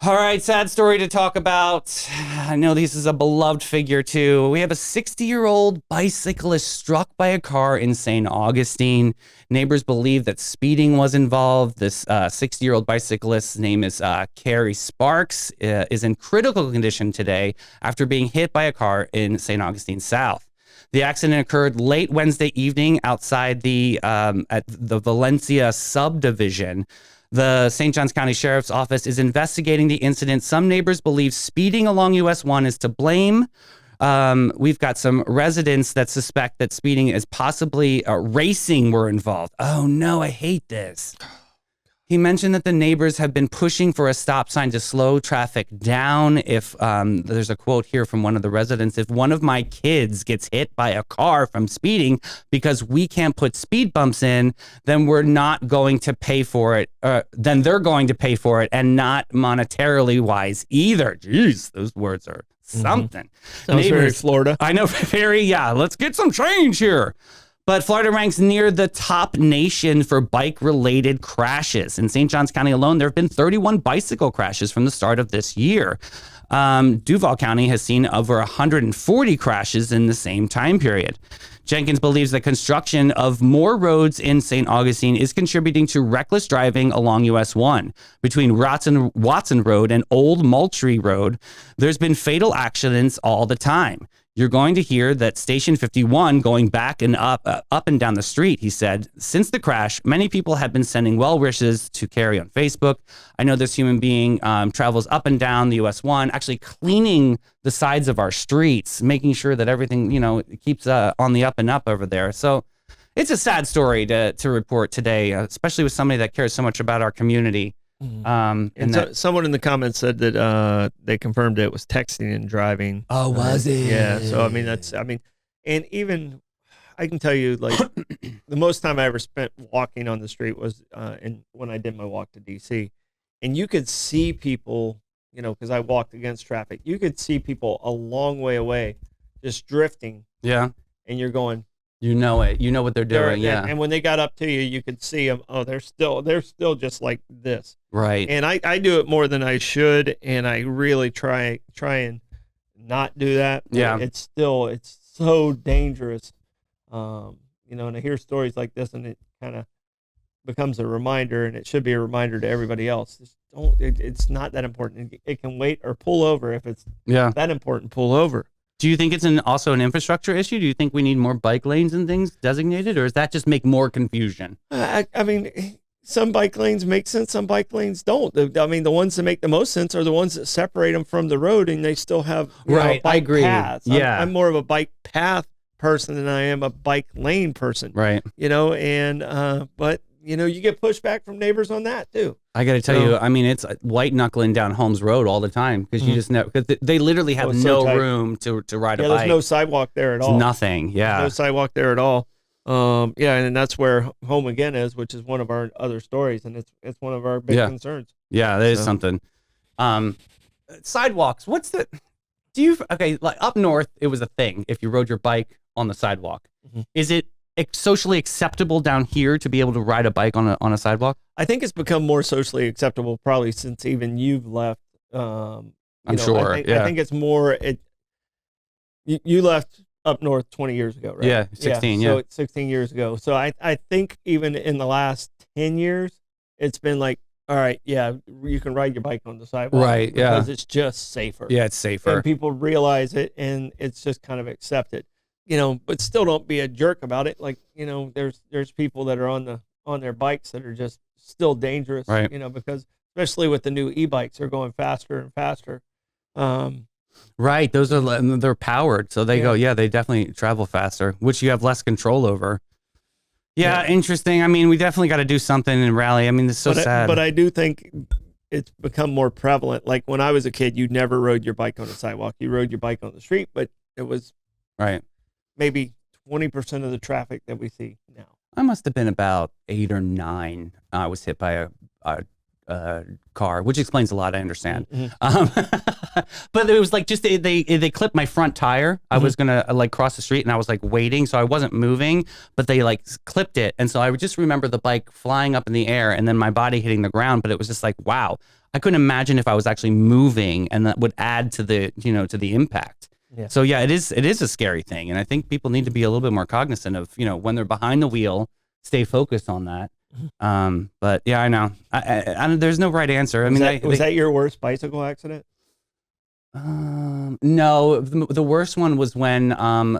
All right, sad story to talk about. I know this is a beloved figure too. We have a 60-year-old bicyclist struck by a car in St. Augustine. Neighbors believe that speeding was involved. This 60-year-old bicyclist's name is Carrie Sparks, is in critical condition today after being hit by a car in St. Augustine South. The accident occurred late Wednesday evening outside at the Valencia subdivision. The St. Johns County Sheriff's Office is investigating the incident. Some neighbors believe speeding along US 1 is to blame. We've got some residents that suspect that speeding is possibly racing were involved. Oh no, I hate this. He mentioned that the neighbors have been pushing for a stop sign to slow traffic down. If there's a quote here from one of the residents, if one of my kids gets hit by a car from speeding because we can't put speed bumps in, then we're not going to pay for it. Then they're going to pay for it, and not monetarily wise either. Jeez, those words are something. Sounds very Florida. I know, very, yeah. Let's get some change here. But Florida ranks near the top nation for bike-related crashes. In St. Johns County alone, there have been 31 bicycle crashes from the start of this year. Duval County has seen over 140 crashes in the same time period. Jenkins believes that construction of more roads in St. Augustine is contributing to reckless driving along US 1. Between Watson Road and Old Moultrie Road, there's been fatal accidents all the time. You're going to hear that Station 51 going back and up and down the street, he said. Since the crash, many people have been sending well wishes to Carrie on Facebook. I know this human being travels up and down the US 1, actually cleaning the sides of our streets, making sure that everything, keeps on the up and up over there. So it's a sad story to report today, especially with somebody that cares so much about our community. And someone in the comments said that they confirmed it was texting and driving. Oh, was it? Yeah. So and even I can tell you, like, the most time I ever spent walking on the street was when I did my walk to DC, and you could see people, because I walked against traffic. You could see people a long way away, just drifting. Yeah. And you're going, you know it. You know what they're doing. Yeah. And when they got up to you, you could see them. Oh, they're still just like this. Right. And I do it more than I should, and I really try and not do that. Yeah. It's so dangerous. And I hear stories like this, and it kind of becomes a reminder, and it should be a reminder to everybody else. Just it's not that important. It can wait or pull over if it's that important. Pull over. Do you think it's also an infrastructure issue? Do you think we need more bike lanes and things designated, or does that just make more confusion? I mean, some bike lanes make sense, some bike lanes don't. The ones that make the most sense are the ones that separate them from the road, and they still have bike I agree. paths. Yeah. I'm more of a bike path person than I am a bike lane person. Right. But you get pushback from neighbors on that too. I got to tell you, I mean, it's white knuckling down Holmes Road all the time because you just know, because they literally have no room to ride a bike. There's no sidewalk there at all. It's nothing. Yeah. No sidewalk there at all. And that's where Home Again is, which is one of our other stories, and it's one of our big concerns. Yeah, that is something. Sidewalks. Like up north, it was a thing if you rode your bike on the sidewalk. Mm-hmm. Is it socially acceptable down here to be able to ride a bike on a sidewalk? I think it's become more socially acceptable probably since even you've left. I'm sure. I think it's more. You left up north 20 years ago, right? Yeah, 16. So it's 16 years ago. So I think even in the last 10 years, it's been like, all right, you can ride your bike on the sidewalk, right? Because it's just safer. Yeah, it's safer, and people realize it, and it's just kind of accepted. But still don't be a jerk about it. Like, there's people that are on their bikes that are just still dangerous, right? Because especially with the new e-bikes, they're going faster and faster. Right. They're powered. So they they definitely travel faster, which you have less control over. Yeah. Interesting. I mean, we definitely got to do something in Raleigh. I mean, it's so sad. But I do think it's become more prevalent. Like when I was a kid, you never rode your bike on a sidewalk. You rode your bike on the street, but it was right. Maybe 20% of the traffic that we see now. I must have been about 8 or 9. I was hit by a car, which explains a lot. I understand. Mm-hmm. But it was like just they clipped my front tire. I was gonna cross the street, and I was waiting, so I wasn't moving. But they clipped it, and so I would just remember the bike flying up in the air, and then my body hitting the ground. But it was just wow. I couldn't imagine if I was actually moving, and that would add to the, to the impact. Yeah. So yeah, it is a scary thing. And I think people need to be a little bit more cognizant of, when they're behind the wheel, stay focused on that. But yeah, I know. I there's no right answer. I mean, was that your worst bicycle accident? No, the worst one was when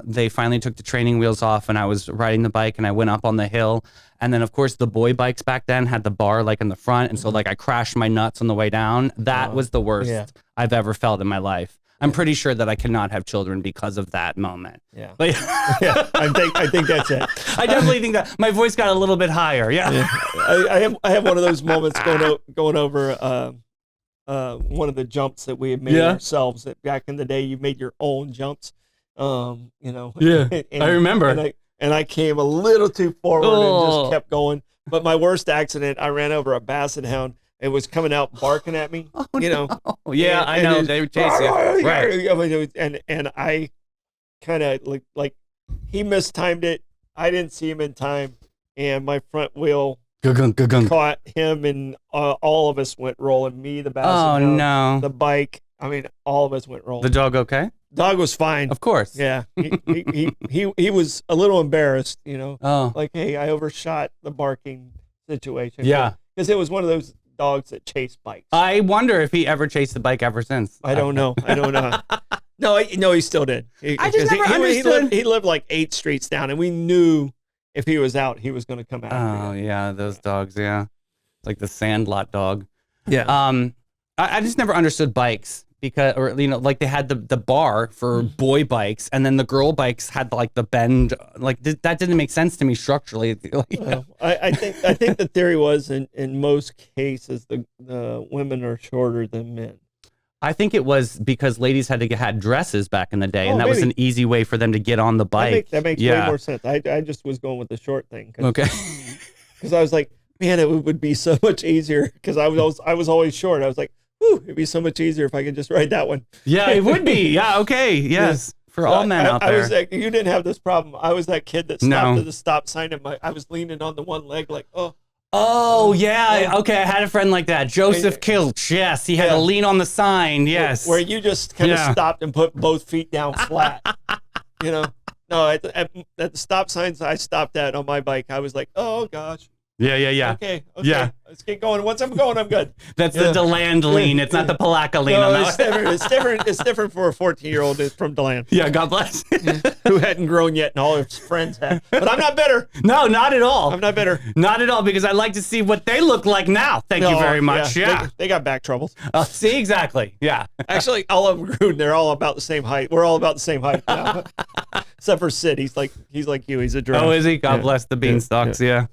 they finally took the training wheels off and I was riding the bike and I went up on the hill, and then of course the boy bikes back then had the bar like in the front, and so like I crashed my nuts on the way down. That was the worst I've ever felt in my life. I'm pretty sure that I cannot have children because of that moment. Yeah. But, Yeah, I think that's it. I definitely think that my voice got a little bit higher. Yeah. I have one of those moments going over one of the jumps that we had made ourselves. That back in the day, you made your own jumps. Yeah, I remember. And I came a little too forward and just kept going. But my worst accident, I ran over a basset hound. It was coming out barking at me. Oh, yeah, I know. They would chase you. Right. And I kind of like he mistimed it. I didn't see him in time, and my front wheel caught him, and all of us went rolling. Me, the basset hound, no, the bike. I mean, all of us went rolling. The dog okay? Dog was fine. Of course. Yeah. He was a little embarrassed, Oh. Like, hey, I overshot the barking situation. Yeah. Because it was one of those dogs that chase bikes. I wonder if he ever chased the bike ever since. I don't know. No, he still did. I just never understood. He lived like 8 streets down, and we knew if he was out, he was going to come out. Oh, yeah, those dogs, yeah. It's like the Sandlot dog. Yeah. I just never understood bikes because, or, like they had the bar for boy bikes, and then the girl bikes had like the bend. Like that didn't make sense to me structurally. I think the theory was in most cases the women are shorter than men. I think it was because ladies had dresses back in the day, and that was an easy way for them to get on the bike. That makes way more sense. I just was going with the short thing. Okay. Because I was like, man, it would be so much easier because I was always short. I was like, whew, it'd be so much easier if I could just ride that one. Yeah, it would be. Yeah, okay. Yes. Yeah. For all men out there. I was like, you didn't have this problem. I was that kid that stopped at the stop sign and I was leaning on the one leg like, Oh, yeah. Okay, I had a friend like that. Joseph Kilch. Yes, he had to lean on the sign. Yes. Where you just kind of stopped and put both feet down flat. No, at the stop signs I stopped at on my bike, I was like, oh, gosh. Yeah. Okay. Yeah. Let's get going. Once I'm going, I'm good. That's the DeLand lean. It's not the Palaka lean. No, it's different. It's different for a 14-year-old from DeLand. Yeah, God bless. Who hadn't grown yet and all his friends had. But I'm not bitter. No, not at all. I'm not bitter. Not at all, because I like to see what they look like now. Thank you very much. Yeah. They got back troubles. See, exactly. Yeah. Actually, all of them grew, and they're all about the same height. We're all about the same height now. Except for Sid. He's like you. He's a drone. Oh, is he? God bless the beanstalks. Yeah.